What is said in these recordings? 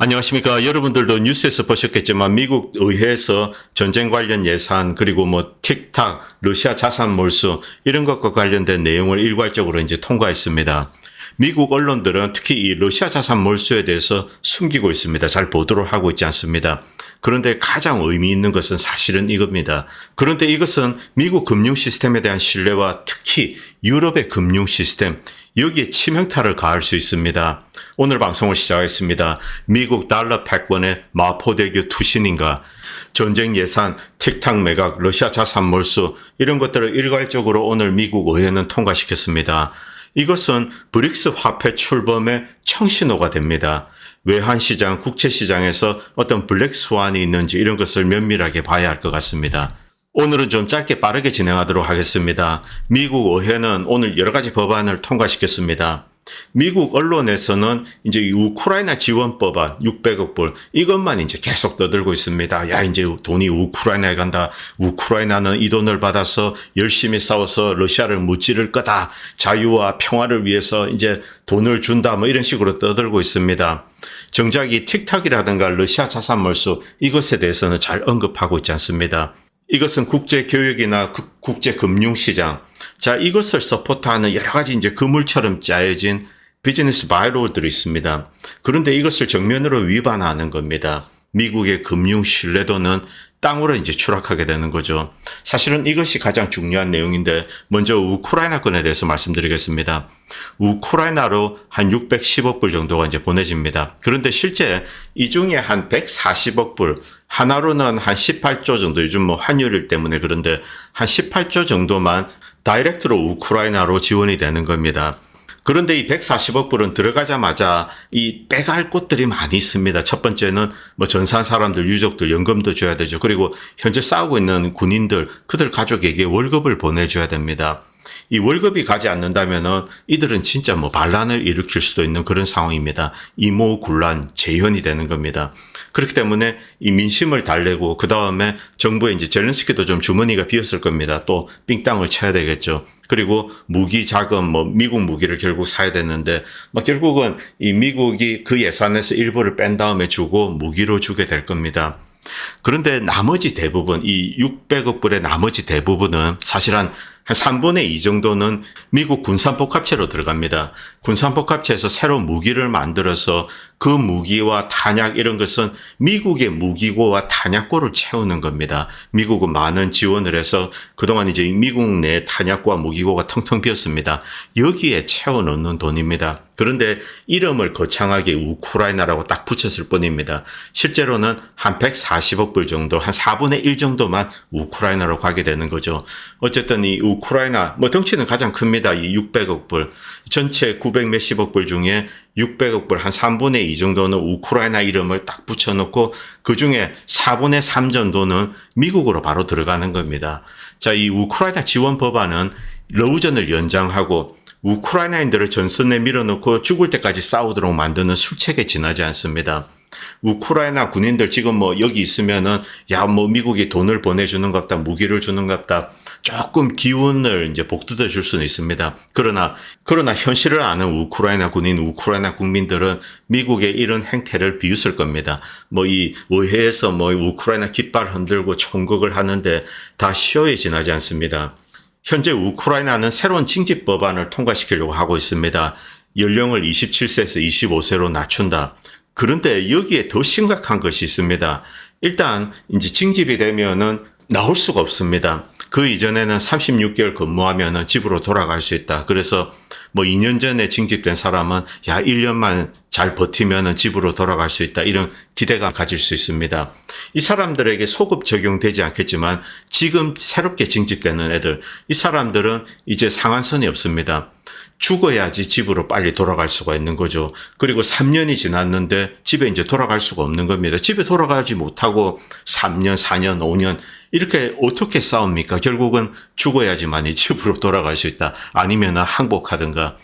안녕하십니까. 여러분들도 뉴스에서 보셨겠지만 미국 의회에서 전쟁 관련 예산 그리고 뭐 틱탁, 러시아 자산 몰수 이런 것과 관련된 내용을 일괄적으로 이제 통과했습니다. 미국 언론들은 특히 이 러시아 자산 몰수에 대해서 숨기고 있습니다. 잘 보도를 하고 있지 않습니다. 그런데 가장 의미 있는 것은 사실은 이겁니다. 그런데 이것은 미국 금융 시스템에 대한 신뢰와 특히 유럽의 금융 시스템, 여기에 치명타를 가할 수 있습니다. 오늘 방송을 시작하겠습니다. 미국 달러 패권의 마포대교 투신인가, 전쟁 예산, 틱탁 매각, 러시아 자산 몰수 이런 것들을 일괄적으로 오늘 미국 의회는 통과시켰습니다. 이것은 브릭스 화폐 출범의 청신호가 됩니다. 외환시장, 국채시장에서 어떤 블랙스완이 있는지 이런 것을 면밀하게 봐야 할 것 같습니다. 오늘은 좀 짧게 빠르게 진행하도록 하겠습니다. 미국 의회는 오늘 여러 가지 법안을 통과시켰습니다. 미국 언론에서는 이제 우크라이나 지원 법안 600억 불 이것만 이제 계속 떠들고 있습니다. 야, 이제 돈이 우크라이나에 간다. 우크라이나는 이 돈을 받아서 열심히 싸워서 러시아를 무찌를 거다. 자유와 평화를 위해서 이제 돈을 준다. 뭐 이런 식으로 떠들고 있습니다. 정작 이 틱탁이라든가 러시아 자산 몰수 이것에 대해서는 잘 언급하고 있지 않습니다. 이것은 국제 교역이나 국제 금융 시장, 자, 이것을 서포트하는 여러 가지 이제 그물처럼 짜여진 비즈니스 바이로들이 있습니다. 그런데 이것을 정면으로 위반하는 겁니다. 미국의 금융 신뢰도는 땅으로 이제 추락하게 되는 거죠. 사실은 이것이 가장 중요한 내용인데 먼저 우크라이나 건에 대해서 말씀드리겠습니다. 우크라이나로 한 610억 불 정도가 이제 보내집니다. 그런데 실제 이 중에 한 140억 불, 하나로는 한 18조 정도, 요즘 뭐 환율 때문에 그런데 한 18조 정도만 다이렉트로 우크라이나로 지원이 되는 겁니다. 그런데 이 140억 불은 들어가자마자 이 빼갈 곳들이 많이 있습니다. 첫 번째는 뭐 전사한 사람들, 유족들 연금도 줘야 되죠. 그리고 현재 싸우고 있는 군인들, 그들 가족에게 월급을 보내줘야 됩니다. 이 월급이 가지 않는다면은 이들은 진짜 뭐 반란을 일으킬 수도 있는 그런 상황입니다. 이모군란, 재현이 되는 겁니다. 그렇기 때문에 이 민심을 달래고 그 다음에 정부에 이제 젤렌스키도 좀 주머니가 비었을 겁니다. 또 삥땅을 쳐야 되겠죠. 그리고 무기 자금, 뭐 미국 무기를 결국 사야 되는데 뭐 결국은 이 미국이 그 예산에서 일부를 뺀 다음에 주고 무기로 주게 될 겁니다. 그런데 나머지 대부분, 이 600억 불의 나머지 대부분은 사실 한 3분의 2 정도는 미국 군산복합체로 들어갑니다. 군산복합체에서 새로운 무기를 만들어서 그 무기와 탄약 이런 것은 미국의 무기고와 탄약고를 채우는 겁니다. 미국은 많은 지원을 해서 그동안 이제 미국 내 탄약고와 무기고가 텅텅 비었습니다. 여기에 채워넣는 돈입니다. 그런데 이름을 거창하게 우크라이나라고 딱 붙였을 뿐입니다. 실제로는 한 140억 불 정도, 한 4분의 1 정도만 우크라이나로 가게 되는 거죠. 어쨌든 이 우크라이나, 뭐 덩치는 가장 큽니다. 이 600억 불. 전체 900 몇십억 불 중에 600억 불, 한 3분의 2 정도는 우크라이나 이름을 딱 붙여놓고 그 중에 4분의 3 정도는 미국으로 바로 들어가는 겁니다. 자, 이 우크라이나 지원 법안은 러우전을 연장하고 우크라이나인들을 전선에 밀어넣고 죽을 때까지 싸우도록 만드는 술책에 지나지 않습니다. 우크라이나 군인들 지금 뭐 여기 있으면은 야, 뭐 미국이 돈을 보내주는 것 같다, 무기를 주는 것 같다. 조금 기운을 이제 복돋아 줄 수는 있습니다. 그러나 현실을 아는 우크라이나 군인, 우크라이나 국민들은 미국의 이런 행태를 비웃을 겁니다. 뭐 이 의회에서 뭐 우크라이나 깃발 흔들고 총극을 하는데 다 쇼에 지나지 않습니다. 현재 우크라이나는 새로운 징집 법안을 통과시키려고 하고 있습니다. 연령을 27세에서 25세로 낮춘다. 그런데 여기에 더 심각한 것이 있습니다. 일단 이제 징집이 되면은 나올 수가 없습니다. 그 이전에는 36개월 근무하면은 집으로 돌아갈 수 있다. 그래서 뭐 2년 전에 징집된 사람은 야, 1년만 잘 버티면은 집으로 돌아갈 수 있다. 이런 기대감 가질 수 있습니다. 이 사람들에게 소급 적용되지 않겠지만 지금 새롭게 징집되는 애들, 이 사람들은 이제 상한선이 없습니다. 죽어야지 집으로 빨리 돌아갈 수가 있는 거죠. 그리고 3년이 지났는데 집에 이제 돌아갈 수가 없는 겁니다. 집에 돌아가지 못하고 3년, 4년, 5년 이렇게 어떻게 싸웁니까? 결국은 죽어야지만이 집으로 돌아갈 수 있다. 아니면 항복하든가.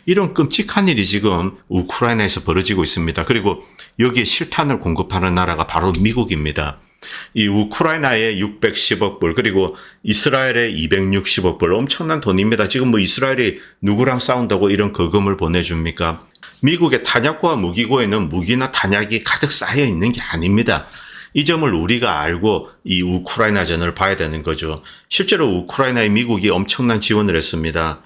이런 끔찍한 일이 지금 우크라이나에서 벌어지고 있습니다. 그리고 여기에 실탄을 공급하는 나라가 바로 미국입니다. 이 우크라이나에 610억 불 그리고 이스라엘에 260억 불 엄청난 돈입니다. 지금 뭐 이스라엘이 누구랑 싸운다고 이런 거금을 보내줍니까? 미국의 탄약고와 무기고에는 무기나 탄약이 가득 쌓여 있는 게 아닙니다. 이 점을 우리가 알고 이 우크라이나전을 봐야 되는 거죠. 실제로 우크라이나에 미국이 엄청난 지원을 했습니다.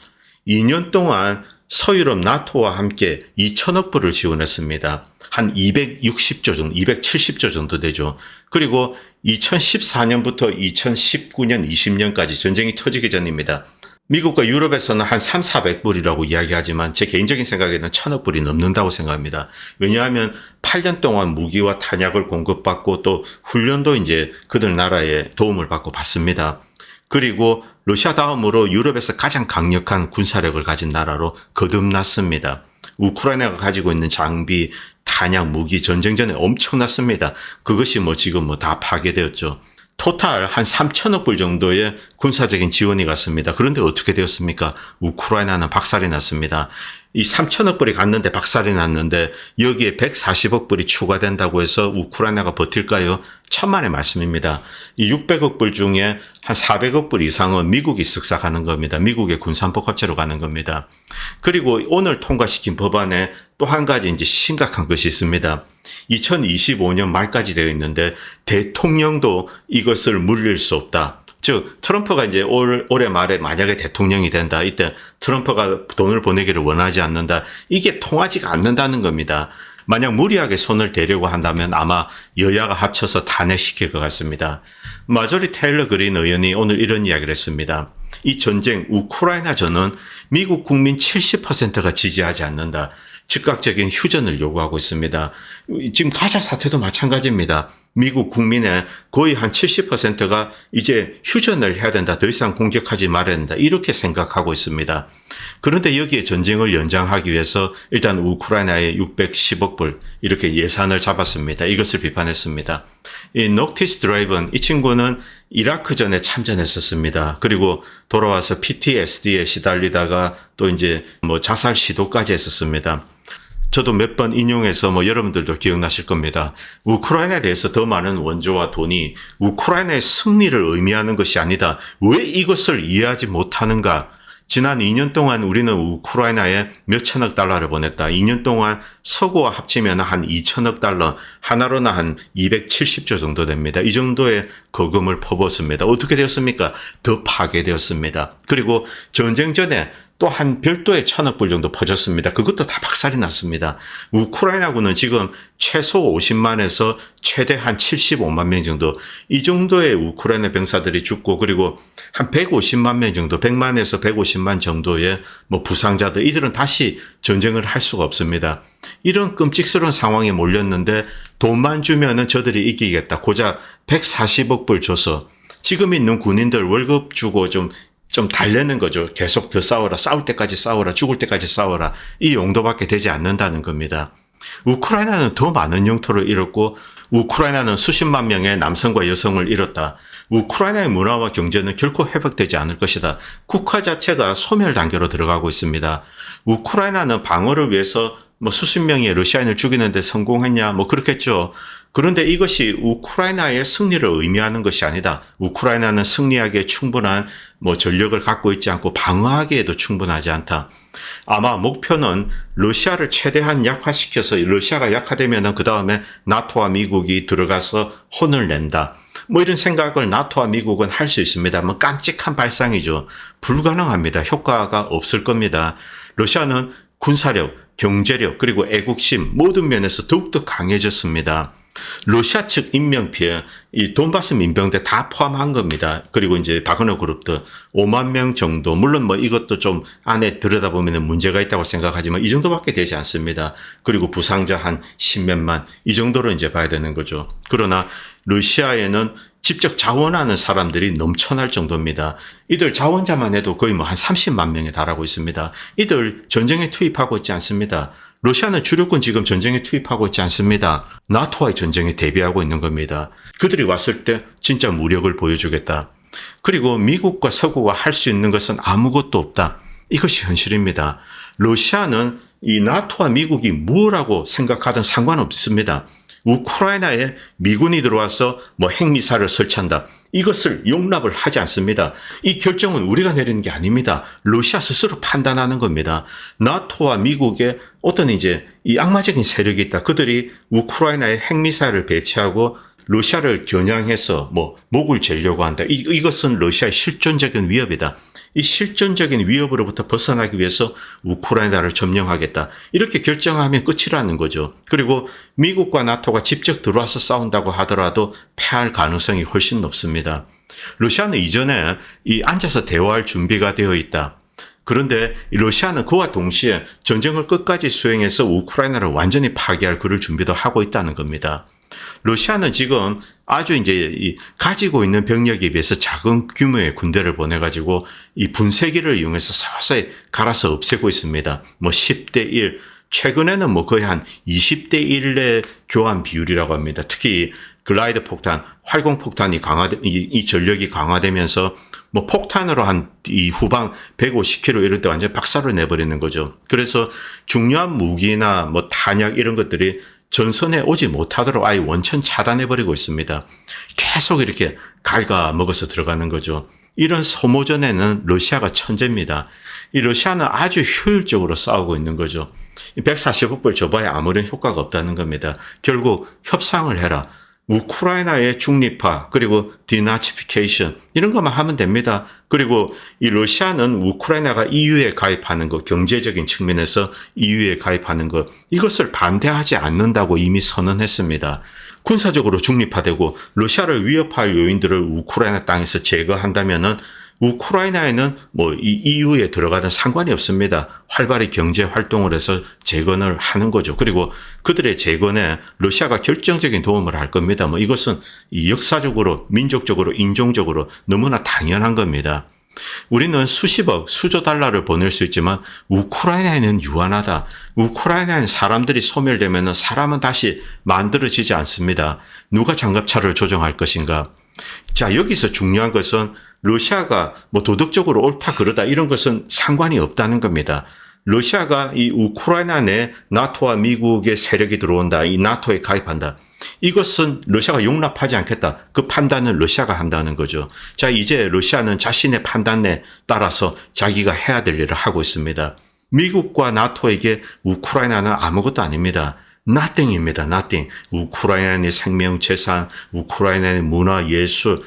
2년 동안 서유럽 나토와 함께 2천억 불을 지원했습니다. 한 260조 정도, 270조 정도 되죠. 그리고 2014년부터 2019년, 20년까지 전쟁이 터지기 전입니다. 미국과 유럽에서는 한 400불이라고 이야기하지만 제 개인적인 생각에는 1,000억 불이 넘는다고 생각합니다. 왜냐하면 8년 동안 무기와 탄약을 공급받고 또 훈련도 이제 그들 나라에 도움을 받고 받습니다. 그리고 러시아 다음으로 유럽에서 가장 강력한 군사력을 가진 나라로 거듭났습니다. 우크라이나가 가지고 있는 장비, 탄약, 무기, 전쟁 전에 엄청났습니다. 그것이 지금 다 파괴되었죠. 토탈 한 3천억 불 정도의 군사적인 지원이 갔습니다. 그런데 어떻게 되었습니까? 우크라이나는 박살이 났습니다. 이 3천억 불이 갔는데 박살이 났는데 여기에 140억 불이 추가된다고 해서 우크라이나가 버틸까요? 천만의 말씀입니다. 이 600억 불 중에 한 400억 불 이상은 미국이 쓱싹 하는 겁니다. 미국의 군산복합체로 가는 겁니다. 그리고 오늘 통과시킨 법안에 또 한 가지 이제 심각한 것이 있습니다. 2025년 말까지 되어 있는데 대통령도 이것을 물릴 수 없다. 즉 트럼프가 이제 올해 말에 만약에 대통령이 된다. 이때 트럼프가 돈을 보내기를 원하지 않는다. 이게 통하지가 않는다는 겁니다. 만약 무리하게 손을 대려고 한다면 아마 여야가 합쳐서 탄핵시킬 것 같습니다. 마조리 테일러 그린 의원이 오늘 이런 이야기를 했습니다. 이 전쟁, 우크라이나전은 미국 국민 70%가 지지하지 않는다. 즉각적인 휴전을 요구하고 있습니다. 지금 가자 사태도 마찬가지입니다. 미국 국민의 거의 한 70%가 이제 휴전을 해야 된다. 더 이상 공격하지 말아야 된다. 이렇게 생각하고 있습니다. 그런데 여기에 전쟁을 연장하기 위해서 일단 우크라이나에 610억 불 이렇게 예산을 잡았습니다. 이것을 비판했습니다. 이 녹티스 드라이브는 이 친구는 이라크전에 참전했었습니다. 그리고 돌아와서 PTSD에 시달리다가 또 이제 자살 시도까지 했었습니다. 저도 몇 번 인용해서 여러분들도 기억나실 겁니다. 우크라이나에 대해서 더 많은 원조와 돈이 우크라이나의 승리를 의미하는 것이 아니다. 왜 이것을 이해하지 못하는가? 지난 2년 동안 우리는 우크라이나에 몇천억 달러를 보냈다. 2년 동안 서구와 합치면 한 2천억 달러, 하나로는 한 270조 정도 됩니다. 이 정도의 거금을 퍼붓습니다. 어떻게 되었습니까? 더 파괴되었습니다. 그리고 전쟁 전에 또 한 별도의 1,000억 불 정도 퍼졌습니다. 그것도 다 박살이 났습니다. 우크라이나군은 지금 최소 50만에서 최대 한 75만 명 정도 이 정도의 우크라이나 병사들이 죽고 그리고 한 150만 명 정도 100만에서 150만 정도의 부상자들 이들은 다시 전쟁을 할 수가 없습니다. 이런 끔찍스러운 상황에 몰렸는데 돈만 주면은 저들이 이기겠다. 고작 140억 불 줘서 지금 있는 군인들 월급 주고 좀 달래는 거죠. 계속 더 싸워라. 싸울 때까지 싸워라. 죽을 때까지 싸워라. 이 용도밖에 되지 않는다는 겁니다. 우크라이나는 더 많은 영토를 잃었고 우크라이나는 수십만 명의 남성과 여성을 잃었다. 우크라이나의 문화와 경제는 결코 회복되지 않을 것이다. 국가 자체가 소멸 단계로 들어가고 있습니다. 우크라이나는 방어를 위해서 수십 명의 러시아인을 죽이는데 성공했냐? 그렇겠죠. 그런데 이것이 우크라이나의 승리를 의미하는 것이 아니다. 우크라이나는 승리하기에 충분한 전력을 갖고 있지 않고 방어하기에도 충분하지 않다. 아마 목표는 러시아를 최대한 약화시켜서 러시아가 약화되면은 그 다음에 나토와 미국이 들어가서 혼을 낸다. 이런 생각을 나토와 미국은 할 수 있습니다. 깜찍한 발상이죠. 불가능합니다. 효과가 없을 겁니다. 러시아는 군사력, 경제력, 그리고 애국심 모든 면에서 더욱더 강해졌습니다. 러시아 측 인명피해, 이 돈바스 민병대 다 포함한 겁니다. 그리고 이제 바그너 그룹도 5만 명 정도, 물론 이것도 좀 안에 들여다보면 문제가 있다고 생각하지만 이 정도밖에 되지 않습니다. 그리고 부상자 한 10몇만, 이 정도로 이제 봐야 되는 거죠. 그러나 러시아에는 직접 자원하는 사람들이 넘쳐날 정도입니다. 이들 자원자만 해도 거의 한 30만 명에 달하고 있습니다. 이들 전쟁에 투입하고 있지 않습니다. 러시아는 주력군 지금 전쟁에 투입하고 있지 않습니다. 나토와의 전쟁에 대비하고 있는 겁니다. 그들이 왔을 때 진짜 무력을 보여주겠다. 그리고 미국과 서구가 할 수 있는 것은 아무것도 없다. 이것이 현실입니다. 러시아는 이 나토와 미국이 뭐라고 생각하든 상관없습니다. 우크라이나에 미군이 들어와서 뭐 핵미사일을 설치한다. 이것을 용납을 하지 않습니다. 이 결정은 우리가 내리는 게 아닙니다. 러시아 스스로 판단하는 겁니다. 나토와 미국의 어떤 이제 이 악마적인 세력이 있다. 그들이 우크라이나에 핵미사일을 배치하고 러시아를 겨냥해서 뭐 목을 재려고 한다. 이것은 러시아의 실존적인 위협이다. 이 실존적인 위협으로부터 벗어나기 위해서 우크라이나를 점령하겠다. 이렇게 결정하면 끝이라는 거죠. 그리고 미국과 나토가 직접 들어와서 싸운다고 하더라도 패할 가능성이 훨씬 높습니다. 러시아는 이전에 이 앉아서 대화할 준비가 되어 있다. 그런데 러시아는 그와 동시에 전쟁을 끝까지 수행해서 우크라이나를 완전히 파괴할 그럴 준비도 하고 있다는 겁니다. 러시아는 지금 아주 이제 가지고 있는 병력에 비해서 작은 규모의 군대를 보내가지고 이 분쇄기를 이용해서 서서히 갈아서 없애고 있습니다. 뭐 10대 1, 최근에는 뭐 거의 한 20대 1의 교환 비율이라고 합니다. 특히 글라이드 폭탄, 활공 폭탄이 이 전력이 강화되면서 뭐 폭탄으로 한 이 후방 150km 이럴 때 완전 박살을 내버리는 거죠. 그래서 중요한 무기나 뭐 탄약 이런 것들이 전선에 오지 못하도록 아예 원천 차단해버리고 있습니다. 계속 이렇게 갉아먹어서 들어가는 거죠. 이런 소모전에는 러시아가 천재입니다. 이 러시아는 아주 효율적으로 싸우고 있는 거죠. 140억불 줘봐야 아무런 효과가 없다는 겁니다. 결국 협상을 해라. 우크라이나의 중립화 그리고 디나치피케이션 이런 것만 하면 됩니다. 그리고 이 러시아는 우크라이나가 EU에 가입하는 것, 경제적인 측면에서 EU에 가입하는 것 이것을 반대하지 않는다고 이미 선언했습니다. 군사적으로 중립화되고 러시아를 위협할 요인들을 우크라이나 땅에서 제거한다면은 우크라이나에는 뭐 이 EU에 들어가든 상관이 없습니다. 활발히 경제 활동을 해서 재건을 하는 거죠. 그리고 그들의 재건에 러시아가 결정적인 도움을 할 겁니다. 뭐 이것은 이 역사적으로, 민족적으로, 인종적으로 너무나 당연한 겁니다. 우리는 수십억, 수조 달러를 보낼 수 있지만 우크라이나에는 유한하다. 우크라이나에는 사람들이 소멸되면 사람은 다시 만들어지지 않습니다. 누가 장갑차를 조종할 것인가? 자, 여기서 중요한 것은 러시아가 뭐 도덕적으로 옳다 그러다 이런 것은 상관이 없다는 겁니다. 러시아가 이 우크라이나 내 나토와 미국의 세력이 들어온다. 이 나토에 가입한다. 이것은 러시아가 용납하지 않겠다. 그 판단은 러시아가 한다는 거죠. 자, 이제 러시아는 자신의 판단에 따라서 자기가 해야 될 일을 하고 있습니다. 미국과 나토에게 우크라이나는 아무것도 아닙니다. nothing입니다. nothing. 우크라이나의 생명, 재산, 우크라이나의 문화, 예술,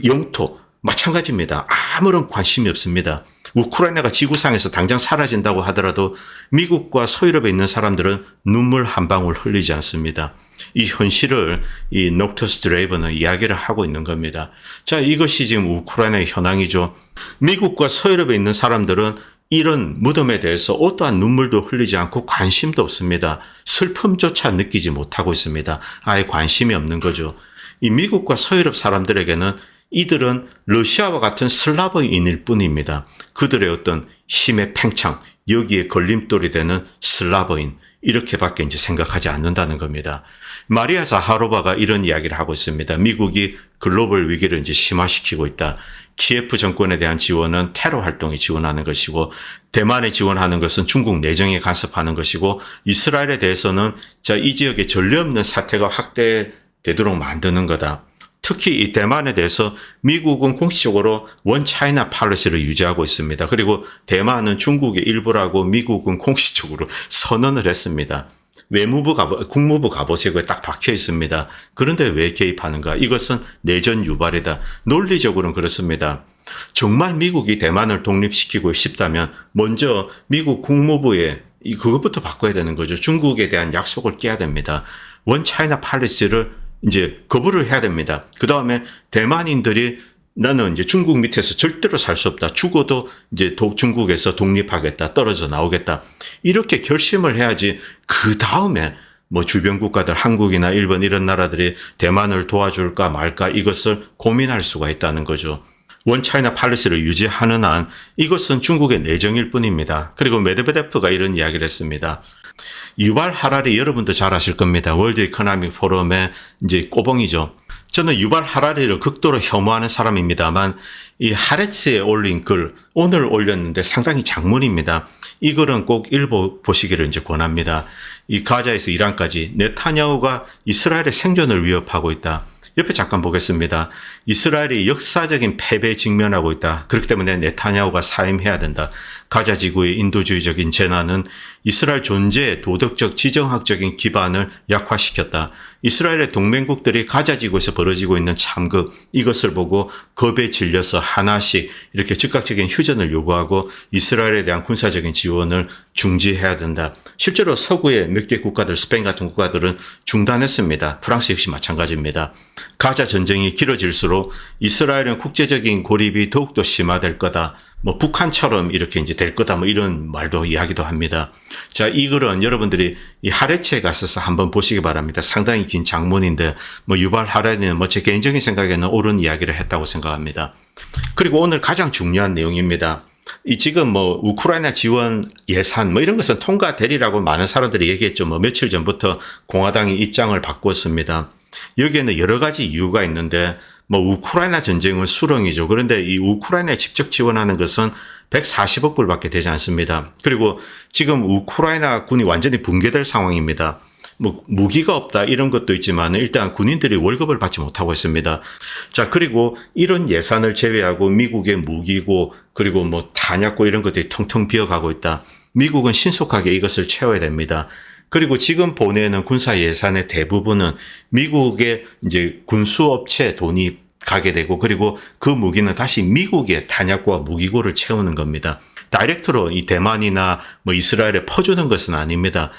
영토 마찬가지입니다. 아무런 관심이 없습니다. 우크라이나가 지구상에서 당장 사라진다고 하더라도 미국과 서유럽에 있는 사람들은 눈물 한 방울 흘리지 않습니다. 이 현실을 이 녹터스 드레이버는 이야기를 하고 있는 겁니다. 자, 이것이 지금 우크라이나의 현황이죠. 미국과 서유럽에 있는 사람들은 이런 무덤에 대해서 어떠한 눈물도 흘리지 않고 관심도 없습니다. 슬픔조차 느끼지 못하고 있습니다. 아예 관심이 없는 거죠. 이 미국과 서유럽 사람들에게는 이들은 러시아와 같은 슬라브인일 뿐입니다. 그들의 어떤 힘의 팽창, 여기에 걸림돌이 되는 슬라브인, 이렇게밖에 이제 생각하지 않는다는 겁니다. 마리아 자하로바가 이런 이야기를 하고 있습니다. 미국이 글로벌 위기를 이제 심화시키고 있다. 키예프 정권에 대한 지원은 테러 활동에 지원하는 것이고, 대만에 지원하는 것은 중국 내정에 간섭하는 것이고, 이스라엘에 대해서는 이 지역에 전례 없는 사태가 확대되도록 만드는 거다. 특히 이 대만에 대해서 미국은 공식적으로 원 차이나 팔리시를 유지하고 있습니다. 그리고 대만은 중국의 일부라고 미국은 공식적으로 선언을 했습니다. 국무부 갑오색에 딱 박혀 있습니다. 그런데 왜 개입하는가? 이것은 내전 유발이다. 논리적으로는 그렇습니다. 정말 미국이 대만을 독립시키고 싶다면 먼저 미국 국무부에 그것부터 바꿔야 되는 거죠. 중국에 대한 약속을 깨야 됩니다. 원 차이나 팔리시를 이제 거부를 해야 됩니다. 그 다음에 대만인들이 나는 이제 중국 밑에서 절대로 살 수 없다. 죽어도 이제 중국에서 독립하겠다. 떨어져 나오겠다. 이렇게 결심을 해야지 그 다음에 뭐 주변 국가들 한국이나 일본 이런 나라들이 대만을 도와줄까 말까 이것을 고민할 수가 있다는 거죠. 원 차이나 팔리시를 유지하는 한 이것은 중국의 내정일 뿐입니다. 그리고 메드베데프가 이런 이야기를 했습니다. 유발 하라리 여러분도 잘 아실 겁니다. 월드 이코노믹 포럼의 이제 꼬봉이죠. 저는 유발 하라리를 극도로 혐오하는 사람입니다만 이 하레츠에 올린 글 오늘 올렸는데 상당히 장문입니다. 이 글은 꼭 읽어보시기를 이제 권합니다. 이 가자에서 이란까지 네타냐후가 이스라엘의 생존을 위협하고 있다. 옆에 잠깐 보겠습니다. 이스라엘이 역사적인 패배에 직면하고 있다. 그렇기 때문에 네타냐후가 사임해야 된다. 가자 지구의 인도주의적인 재난은 이스라엘 존재의 도덕적 지정학적인 기반을 약화시켰다. 이스라엘의 동맹국들이 가자 지구에서 벌어지고 있는 참극, 이것을 보고 겁에 질려서 하나씩 이렇게 즉각적인 휴전을 요구하고 이스라엘에 대한 군사적인 지원을 중지해야 된다. 실제로 서구의 몇 개 국가들, 스페인 같은 국가들은 중단했습니다. 프랑스 역시 마찬가지입니다. 가자 전쟁이 길어질수록 이스라엘은 국제적인 고립이 더욱더 심화될 거다. 북한처럼 이렇게 이제 될 거다. 이런 말도 이야기도 합니다. 자, 이 글은 여러분들이 이 하레츠에 가셔서 한번 보시기 바랍니다. 상당히 긴 장문인데, 유발 하레는 제 개인적인 생각에는 옳은 이야기를 했다고 생각합니다. 그리고 오늘 가장 중요한 내용입니다. 이 지금 우크라이나 지원 예산 이런 것은 통과되리라고 많은 사람들이 얘기했죠. 며칠 전부터 공화당이 입장을 바꿨습니다. 여기에는 여러 가지 이유가 있는데, 우크라이나 전쟁은 수렁이죠. 그런데 이 우크라이나에 직접 지원하는 것은 140억 불밖에 되지 않습니다. 그리고 지금 우크라이나 군이 완전히 붕괴될 상황입니다. 무기가 없다 이런 것도 있지만 일단 군인들이 월급을 받지 못하고 있습니다. 자, 그리고 이런 예산을 제외하고 미국의 무기고 그리고 탄약고 이런 것들이 텅텅 비어가고 있다. 미국은 신속하게 이것을 채워야 됩니다. 그리고 지금 보내는 군사 예산의 대부분은 미국의 이제 군수업체 돈이 가게 되고 그리고 그 무기는 다시 미국의 탄약과 무기고를 채우는 겁니다. 다이렉트로 이 대만이나 이스라엘에 퍼주는 것은 아닙니다.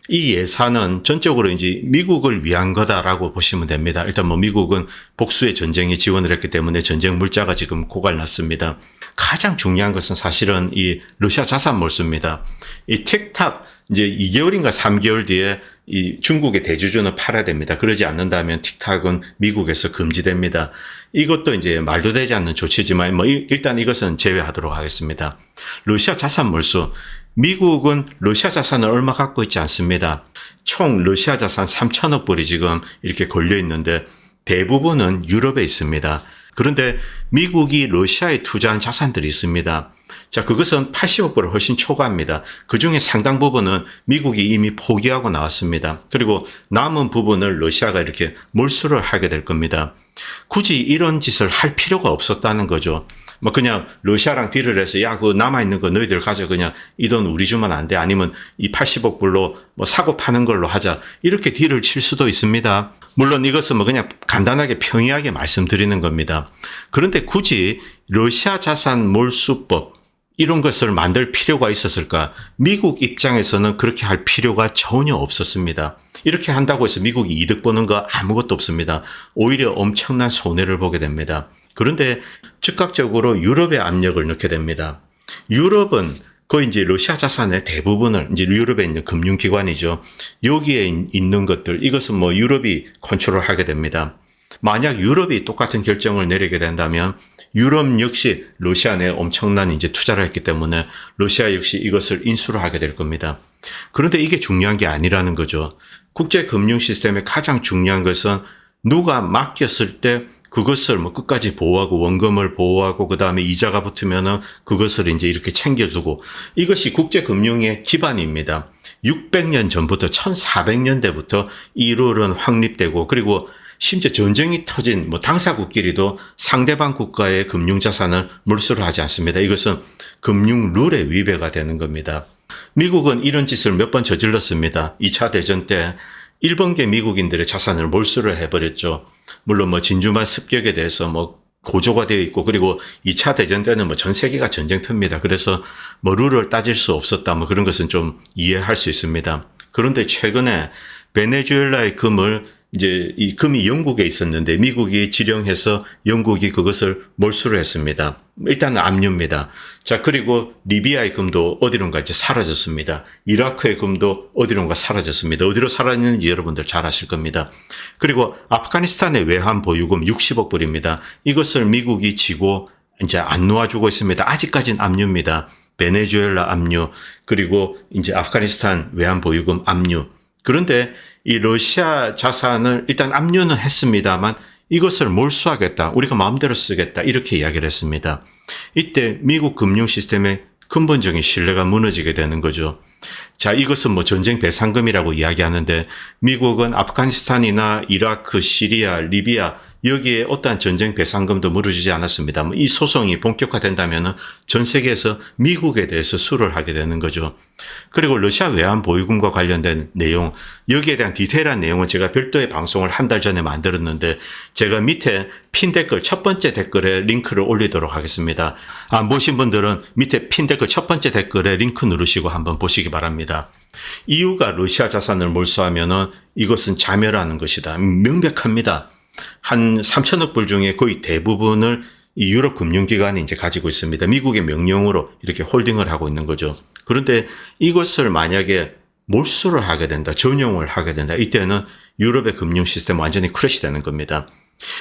이 예산은 전적으로 이제 미국을 위한 거다라고 보시면 됩니다. 일단 미국은 복수의 전쟁에 지원을 했기 때문에 전쟁 물자가 지금 고갈났습니다. 가장 중요한 것은 사실은 이 러시아 자산 몰수입니다. 이 틱탁 이제 2개월인가 3개월 뒤에 이 중국의 대주주는 팔아야 됩니다. 그러지 않는다면 틱탁은 미국에서 금지됩니다. 이것도 이제 말도 되지 않는 조치지만 일단 이것은 제외하도록 하겠습니다. 러시아 자산 몰수. 미국은 러시아 자산을 얼마 갖고 있지 않습니다. 총 러시아 자산 3천억 불이 지금 이렇게 걸려 있는데 대부분은 유럽에 있습니다. 그런데 미국이 러시아에 투자한 자산들이 있습니다. 자, 그것은 80억 불을 훨씬 초과합니다. 그중에 상당 부분은 미국이 이미 포기하고 나왔습니다. 그리고 남은 부분을 러시아가 이렇게 몰수를 하게 될 겁니다. 굳이 이런 짓을 할 필요가 없었다는 거죠. 그냥 러시아랑 딜을 해서 그 남아있는 거 너희들 가져 그냥 이 돈 우리 주면 안 돼. 아니면 이 80억 불로 사고 파는 걸로 하자. 이렇게 딜을 칠 수도 있습니다. 물론 이것은 그냥 간단하게 평이하게 말씀드리는 겁니다. 그런데 굳이 러시아 자산 몰수법 이런 것을 만들 필요가 있었을까? 미국 입장에서는 그렇게 할 필요가 전혀 없었습니다. 이렇게 한다고 해서 미국이 이득 보는 거 아무것도 없습니다. 오히려 엄청난 손해를 보게 됩니다. 그런데 즉각적으로 유럽에 압력을 넣게 됩니다. 유럽은 거의 이제 러시아 자산의 대부분을 이제 유럽에 있는 금융기관이죠. 여기에 있는 것들, 이것은 유럽이 컨트롤하게 됩니다. 만약 유럽이 똑같은 결정을 내리게 된다면 유럽 역시 러시아 내에 엄청난 이제 투자를 했기 때문에 러시아 역시 이것을 인수를 하게 될 겁니다. 그런데 이게 중요한 게 아니라는 거죠. 국제 금융 시스템의 가장 중요한 것은 누가 맡겼을 때 그것을 끝까지 보호하고 원금을 보호하고 그다음에 이자가 붙으면은 그것을 이제 이렇게 챙겨두고 이것이 국제 금융의 기반입니다. 600년 전부터 1400년대부터 이 룰은 확립되고 그리고 심지어 전쟁이 터진 당사국끼리도 상대방 국가의 금융자산을 몰수를 하지 않습니다. 이것은 금융 룰의 위배가 되는 겁니다. 미국은 이런 짓을 몇 번 저질렀습니다. 2차 대전 때 일본계 미국인들의 자산을 몰수를 해버렸죠. 물론 진주만 습격에 대해서 고조가 되어 있고 그리고 2차 대전 때는 전 세계가 전쟁터입니다. 그래서 룰을 따질 수 없었다 그런 것은 좀 이해할 수 있습니다. 그런데 최근에 베네수엘라의 금을 이제 이 금이 영국에 있었는데 미국이 지령해서 영국이 그것을 몰수를 했습니다. 일단은 압류입니다. 자, 그리고 리비아의 금도 어디론가 이제 사라졌습니다. 이라크의 금도 어디론가 사라졌습니다. 어디로 사라졌는지 여러분들 잘 아실 겁니다. 그리고 아프가니스탄의 외환 보유금 60억 불입니다. 이것을 미국이 지고 이제 안 놓아주고 있습니다. 아직까지는 압류입니다. 베네수엘라 압류, 그리고 이제 아프가니스탄 외환 보유금 압류. 그런데 이 러시아 자산을 일단 압류는 했습니다만 이것을 몰수하겠다. 우리가 마음대로 쓰겠다. 이렇게 이야기를 했습니다. 이때 미국 금융 시스템의 근본적인 신뢰가 무너지게 되는 거죠. 자, 이것은 뭐 전쟁 배상금이라고 이야기하는데 미국은 아프가니스탄이나 이라크, 시리아, 리비아 여기에 어떠한 전쟁 배상금도 물어주지 않았습니다. 이 소송이 본격화된다면 전 세계에서 미국에 대해서 수를 하게 되는 거죠. 그리고 러시아 외환 보유금과 관련된 내용, 여기에 대한 디테일한 내용은 제가 별도의 방송을 한 달 전에 만들었는데 제가 밑에 핀 댓글 첫 번째 댓글에 링크를 올리도록 하겠습니다. 안 보신 분들은 밑에 핀 댓글 첫 번째 댓글에 링크 누르시고 한번 보시기 바랍니다. 이유가 러시아 자산을 몰수하면은 이것은 자멸하는 것이다. 명백합니다. 한 3천억 불 중에 거의 대부분을 이 유럽 금융기관이 이제 가지고 있습니다. 미국의 명령으로 이렇게 홀딩을 하고 있는 거죠. 그런데 이것을 만약에 몰수를 하게 된다, 전용을 하게 된다. 이때는 유럽의 금융 시스템 완전히 크래시 되는 겁니다.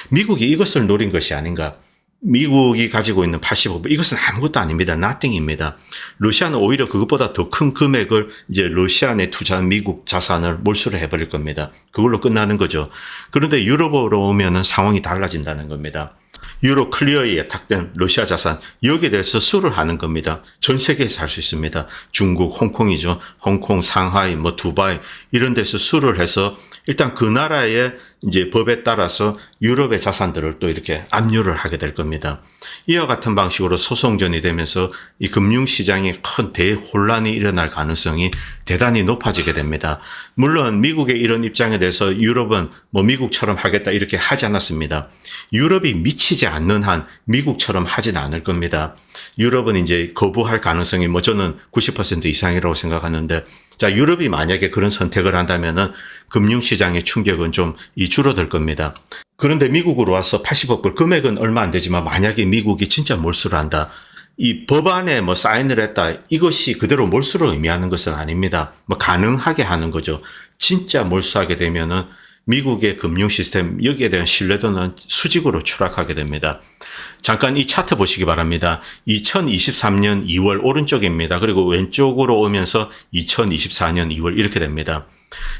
미국이 이것을 노린 것이 아닌가. 미국이 가지고 있는 80억 불, 이것은 아무것도 아닙니다. nothing입니다. 러시아는 오히려 그것보다 더 큰 금액을 이제 러시아 내 투자한 미국 자산을 몰수를 해버릴 겁니다. 그걸로 끝나는 거죠. 그런데 유럽으로 오면은 상황이 달라진다는 겁니다. 유로 클리어에 예탁된 러시아 자산, 여기에 대해서 수를 하는 겁니다. 전 세계에서 할 수 있습니다. 중국, 홍콩이죠. 홍콩, 상하이, 뭐 두바이 이런 데서 수를 해서 일단 그 나라의 이제 법에 따라서 유럽의 자산들을 또 이렇게 압류를 하게 될 겁니다. 이와 같은 방식으로 소송전이 되면서 이 금융시장에 큰 대혼란이 일어날 가능성이 대단히 높아지게 됩니다. 물론 미국의 이런 입장에 대해서 유럽은 뭐 미국처럼 하겠다 이렇게 하지 않았습니다. 유럽이 미치지 않는 한 미국처럼 하진 않을 겁니다. 유럽은 이제 거부할 가능성이 뭐 저는 90% 이상이라고 생각하는데, 자, 유럽이 만약에 그런 선택을 한다면은 금융시장의 충격은 좀 줄어들 겁니다. 그런데 미국으로 와서 80억 불, 금액은 얼마 안 되지만 만약에 미국이 진짜 몰수를 한다. 이 법안에 뭐 사인을 했다. 이것이 그대로 몰수를 의미하는 것은 아닙니다. 뭐 가능하게 하는 거죠. 진짜 몰수하게 되면은 미국의 금융 시스템, 여기에 대한 신뢰도는 수직으로 추락하게 됩니다. 잠깐 이 차트 보시기 바랍니다. 2023년 2월 오른쪽입니다. 그리고 왼쪽으로 오면서 2024년 2월 이렇게 됩니다.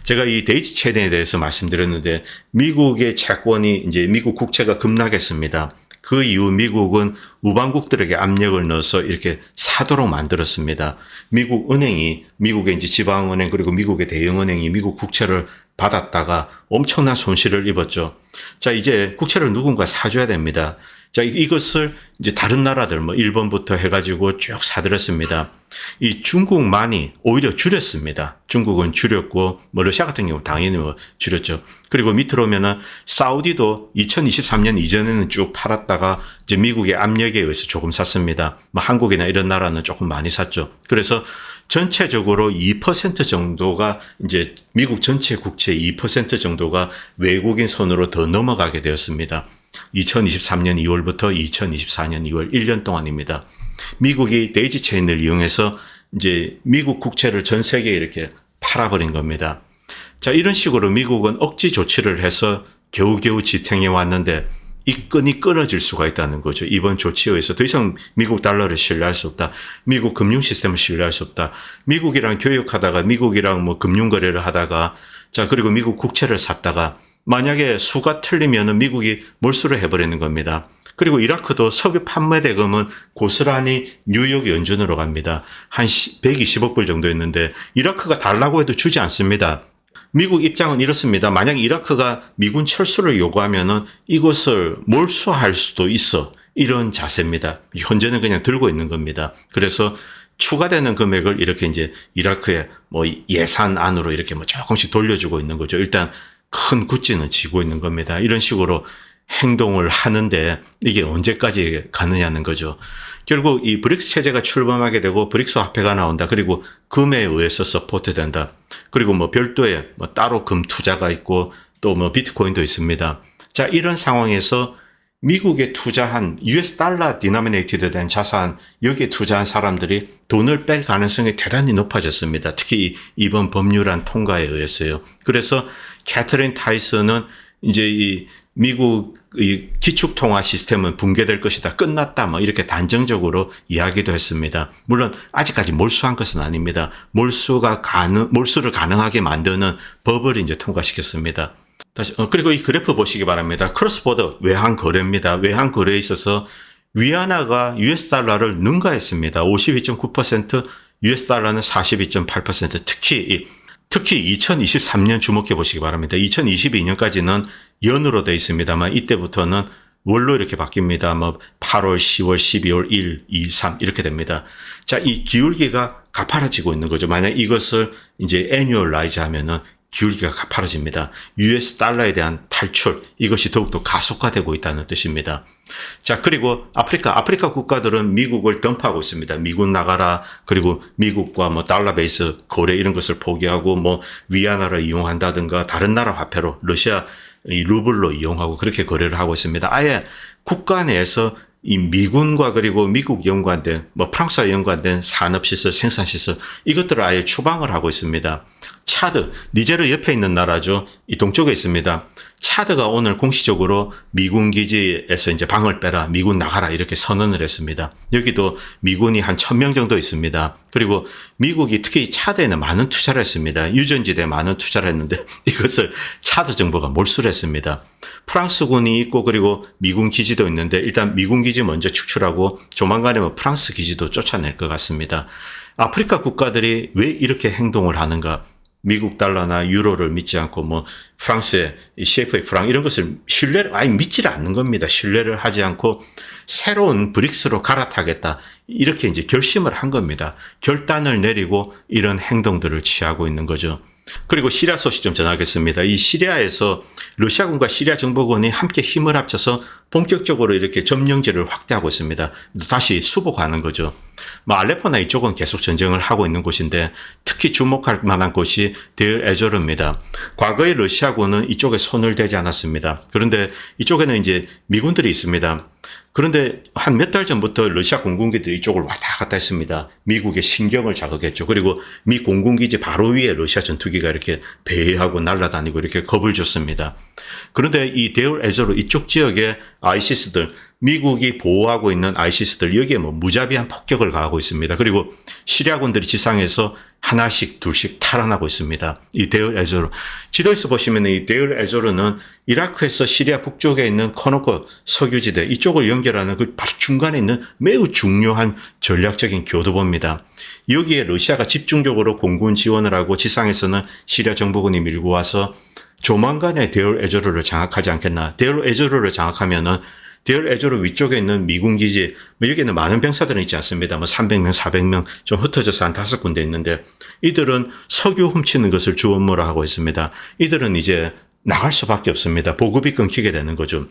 제가 이 데이지 체인에 대해서 말씀드렸는데 미국의 채권이 이제 미국 국채가 급락했습니다. 그 이후 미국은 우방국들에게 압력을 넣어서 이렇게 사도록 만들었습니다. 미국 은행이, 미국의 이제 지방은행 그리고 미국의 대형은행이 미국 국채를 받았다가 엄청난 손실을 입었죠. 자, 이제 국채를 누군가 사줘야 됩니다. 자, 이것을 이제 다른 나라들, 뭐 일본부터 해가지고 쭉 사들였습니다. 이 중국만이 오히려 줄였습니다. 중국은 줄였고, 뭐 러시아 같은 경우 당연히 뭐 줄였죠. 그리고 밑으로 오면은 사우디도 2023년 이전에는 쭉 팔았다가 이제 미국의 압력에 의해서 조금 샀습니다. 뭐 한국이나 이런 나라는 조금 많이 샀죠. 그래서 전체적으로 2% 정도가 이제 미국 전체 국채 2% 정도가 외국인 손으로 더 넘어가게 되었습니다. 2023년 2월부터 2024년 2월 1년 동안입니다. 미국이 데이지 체인을 이용해서 이제 미국 국채를 전 세계에 이렇게 팔아버린 겁니다. 자, 이런 식으로 미국은 억지 조치를 해서 겨우겨우 지탱해 왔는데 이 끈이 끊어질 수가 있다는 거죠. 이번 조치에 의해서 더 이상 미국 달러를 신뢰할 수 없다. 미국 금융 시스템을 신뢰할 수 없다. 미국이랑 교역하다가 미국이랑 뭐 금융 거래를 하다가 자, 그리고 미국 국채를 샀다가 만약에 수가 틀리면은 미국이 몰수를 해버리는 겁니다. 그리고 이라크도 석유 판매 대금은 고스란히 뉴욕 연준으로 갑니다. 한 120억 불 정도였는데 이라크가 달라고 해도 주지 않습니다. 미국 입장은 이렇습니다. 만약 이라크가 미군 철수를 요구하면은 이것을 몰수할 수도 있어. 이런 자세입니다. 현재는 그냥 들고 있는 겁니다. 그래서 추가되는 금액을 이렇게 이제 이라크의 뭐 예산안으로 이렇게 뭐 조금씩 돌려주고 있는 거죠. 일단 큰 굿즈는 지고 있는 겁니다. 이런 식으로 행동을 하는데 이게 언제까지 가느냐는 거죠. 결국 이 브릭스 체제가 출범하게 되고 브릭스 화폐가 나온다. 그리고 금에 의해서 서포트된다. 그리고 뭐 별도의 뭐 따로 금 투자가 있고 또 뭐 비트코인도 있습니다. 자, 이런 상황에서 미국에 투자한 US 달러 디노미네이티드 된 자산, 여기에 투자한 사람들이 돈을 뺄 가능성이 대단히 높아졌습니다. 특히 이번 법률안 통과에 의해서요. 그래서 캐터린 타이슨은 이제 이 미국 이 기축통화 시스템은 붕괴될 것이다. 끝났다. 뭐 이렇게 단정적으로 이야기도 했습니다. 물론 아직까지 몰수한 것은 아닙니다. 몰수를 가능하게 만드는 법을 이제 통과시켰습니다. 다시 그리고 이 그래프 보시기 바랍니다. 크로스보더 외환 거래입니다. 외환 거래에 있어서 위안화가 US 달러를 능가했습니다. 52.9%, US 달러는 42.8%. 특히 2023년 주목해 보시기 바랍니다. 2022년까지는 연으로 되어 있습니다만 이때부터는 월로 이렇게 바뀝니다. 뭐 8월, 10월, 12월 1, 2, 3 이렇게 됩니다. 자, 이 기울기가 가파라지고 있는 거죠. 만약 이것을 이제 애뉴얼라이즈 하면은 기울기가 가파라집니다. US 달러에 대한 탈출, 이것이 더욱더 가속화되고 있다는 뜻입니다. 자, 그리고 아프리카 국가들은 미국을 덤프하고 있습니다. 미국 나가라, 그리고 미국과 뭐 달러 베이스 거래 이런 것을 포기하고 뭐 위안화를 이용한다든가 다른 나라 화폐로 러시아 이 루블로 이용하고 그렇게 거래를 하고 있습니다. 아예 국가 내에서 이 미군과 그리고 미국 연관된 뭐 프랑스와 연관된 산업시설, 생산시설 이것들을 아예 추방을 하고 있습니다. 차드, 니제르 옆에 있는 나라죠. 이 동쪽에 있습니다. 차드가 오늘 공식적으로 미군 기지에서 이제 방을 빼라, 미군 나가라 이렇게 선언을 했습니다. 여기도 미군이 한 1000명 정도 있습니다. 그리고 미국이 특히 차드에는 많은 투자를 했습니다. 유전지대에 많은 투자를 했는데 이것을 차드 정부가 몰수를 했습니다. 프랑스군이 있고 그리고 미군 기지도 있는데 일단 미군 기지 먼저 축출하고 조만간에 뭐 프랑스 기지도 쫓아낼 것 같습니다. 아프리카 국가들이 왜 이렇게 행동을 하는가? 미국 달러나 유로를 믿지 않고 뭐 프랑스의 CFA 프랑 이런 것을 신뢰를 아예 믿지를 않는 겁니다. 신뢰를 하지 않고 새로운 브릭스로 갈아타겠다. 이렇게 이제 결심을 한 겁니다. 결단을 내리고 이런 행동들을 취하고 있는 거죠. 그리고 시리아 소식 좀 전하겠습니다. 이 시리아에서 러시아군과 시리아 정보군이 함께 힘을 합쳐서 본격적으로 이렇게 점령지를 확대하고 있습니다. 다시 수복하는 거죠. 뭐 알레포나 이쪽은 계속 전쟁을 하고 있는 곳인데 특히 주목할 만한 곳이 데일 에조르입니다. 과거에 러시아군은 이쪽에 손을 대지 않았습니다. 그런데 이쪽에는 이제 미군들이 있습니다. 그런데 한 몇 달 전부터 러시아 공군기들이 이쪽을 왔다 갔다 했습니다. 미국의 신경을 자극했죠. 그리고 미 공군기지 바로 위에 러시아 전투기가 이렇게 배회하고 날아다니고 이렇게 겁을 줬습니다. 그런데 이 데일 에조르 이쪽 지역에 아이시스들, 미국이 보호하고 있는 아이시스들 여기에 뭐 무자비한 폭격을 가하고 있습니다. 그리고 시리아군들이 지상에서 하나씩 둘씩 탈환하고 있습니다. 이 데일 에조르. 지도에서 보시면 이 데일 에조르는 이라크에서 시리아 북쪽에 있는 커노코 석유지대 이쪽을 연결하는 그 바로 중간에 있는 매우 중요한 전략적인 교두보입니다. 여기에 러시아가 집중적으로 공군 지원을 하고 지상에서는 시리아 정보군이 밀고 와서 조만간에 데일 에조르를 장악하지 않겠나. 데일 에조르를 장악하면은 데일 에조르 위쪽에 있는 미군 기지, 뭐 여기에는 많은 병사들은 있지 않습니다. 뭐 300명, 400명 좀 흩어져서 한 5군데 있는데 이들은 석유 훔치는 것을 주 업무로 하고 있습니다. 이들은 이제 나갈 수밖에 없습니다. 보급이 끊기게 되는 거죠.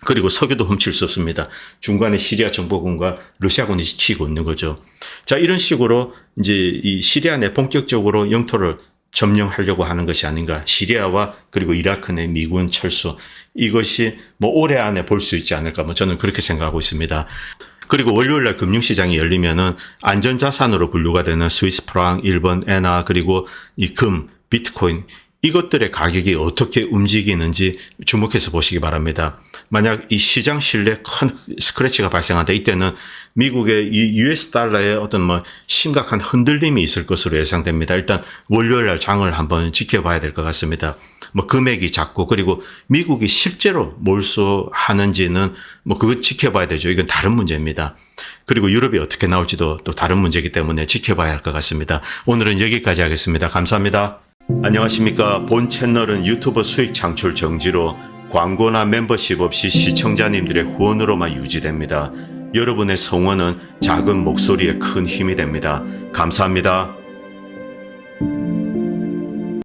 그리고 석유도 훔칠 수 없습니다. 중간에 시리아 정보군과 러시아군이 지키고 있는 거죠. 자, 이런 식으로 이제 이 시리아 내 본격적으로 영토를 점령하려고 하는 것이 아닌가. 시리아와 그리고 이라크 내 미군 철수 이것이 뭐 올해 안에 볼 수 있지 않을까. 뭐 저는 그렇게 생각하고 있습니다. 그리고 월요일날 금융시장이 열리면은 안전자산으로 분류가 되는 스위스 프랑, 일본 엔화 그리고 이 금, 비트코인 이것들의 가격이 어떻게 움직이는지 주목해서 보시기 바랍니다. 만약 이 시장 신뢰 큰 스크래치가 발생한다. 이때는 미국의 이 US 달러에 어떤 뭐 심각한 흔들림이 있을 것으로 예상됩니다. 일단 월요일 날 장을 한번 지켜봐야 될 것 같습니다. 뭐 금액이 작고 그리고 미국이 실제로 몰수하는지는 뭐 그거 지켜봐야 되죠. 이건 다른 문제입니다. 그리고 유럽이 어떻게 나올지도 또 다른 문제이기 때문에 지켜봐야 할 것 같습니다. 오늘은 여기까지 하겠습니다. 감사합니다. 안녕하십니까. 본 채널은 유튜브 수익 창출 정지로 광고나 멤버십 없이 시청자님들의 후원으로만 유지됩니다. 여러분의 성원은 작은 목소리에 큰 힘이 됩니다. 감사합니다.